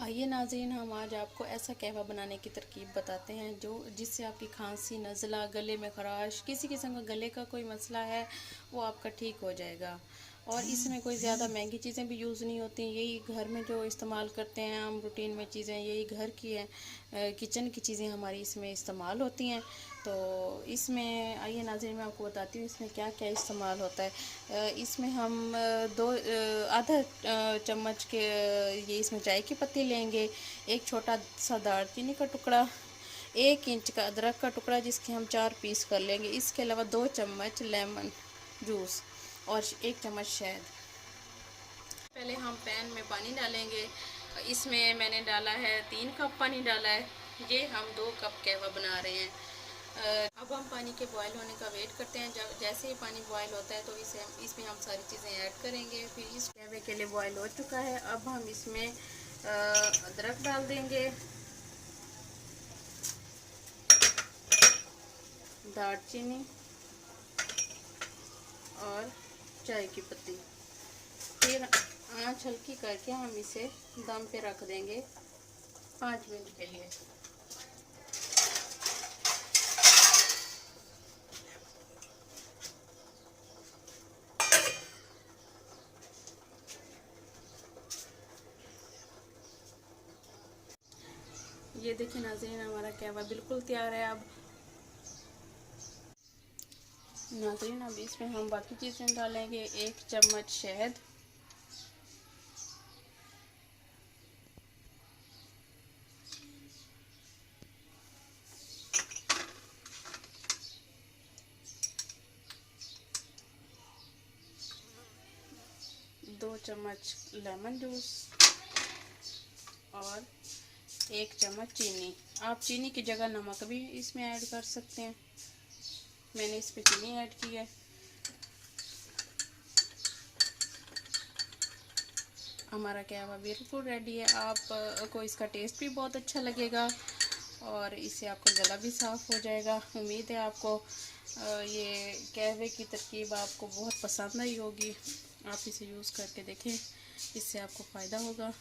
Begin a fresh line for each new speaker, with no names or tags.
आइए नाज़रीन, हम आज आपको ऐसा कहवा बनाने की तरकीब बताते हैं जिससे आपकी खांसी, नज़ला, गले में खराश, किसी किस्म का गले का कोई मसला है वो आपका ठीक हो जाएगा। और इसमें कोई ज़्यादा महंगी चीज़ें भी यूज़ नहीं होती, यही घर में जो इस्तेमाल करते हैं हम रूटीन में चीज़ें, यही घर की हैं, किचन की चीज़ें हमारी इसमें इस्तेमाल होती हैं। तो इसमें आइए नाज़रीन, मैं आपको बताती हूँ इसमें क्या क्या इस्तेमाल होता है। इसमें हम आधा चम्मच के ये इसमें चाय की पत्ती लेंगे, एक छोटा सा दालचीनी का टुकड़ा, 1 इंच का अदरक का टुकड़ा जिसके हम 4 पीस कर लेंगे। इसके अलावा 2 चम्मच लेमन जूस और 1 चम्मच शहद। पहले हम पैन में पानी डालेंगे। इसमें मैंने डाला है 3 कप पानी डाला है। ये हम 2 कप कहवा बना रहे हैं। अब हम पानी के बॉयल होने का वेट करते हैं। जब जैसे ही पानी बॉयल होता है तो इसमें हम सारी चीज़ें ऐड करेंगे। फिर इस कहवे के लिए बॉयल हो चुका है। अब हम इसमें अदरक डाल देंगे, दालचीनी और चाय की पत्ती। फिर आंच हल्की करके हम इसे दम पे रख देंगे 5 मिनट के लिए। ये देखिए नाज़रीन, हमारा कहवा बिल्कुल तैयार है। अब नाज़रीन, अब इसमें हम बाकी चीज़ें डालेंगे। 1 चम्मच शहद, 2 चम्मच लेमन जूस और 1 चम्मच चीनी। आप चीनी की जगह नमक भी इसमें ऐड कर सकते हैं। मैंने इस पे चीनी ऐड की है। हमारा कहवा बिल्कुल रेडी है। आप को इसका टेस्ट भी बहुत अच्छा लगेगा और इससे आपका गला भी साफ़ हो जाएगा। उम्मीद है आपको ये कहवे की तरकीब आपको बहुत पसंद आई होगी। आप इसे यूज़ करके देखें, इससे आपको फ़ायदा होगा।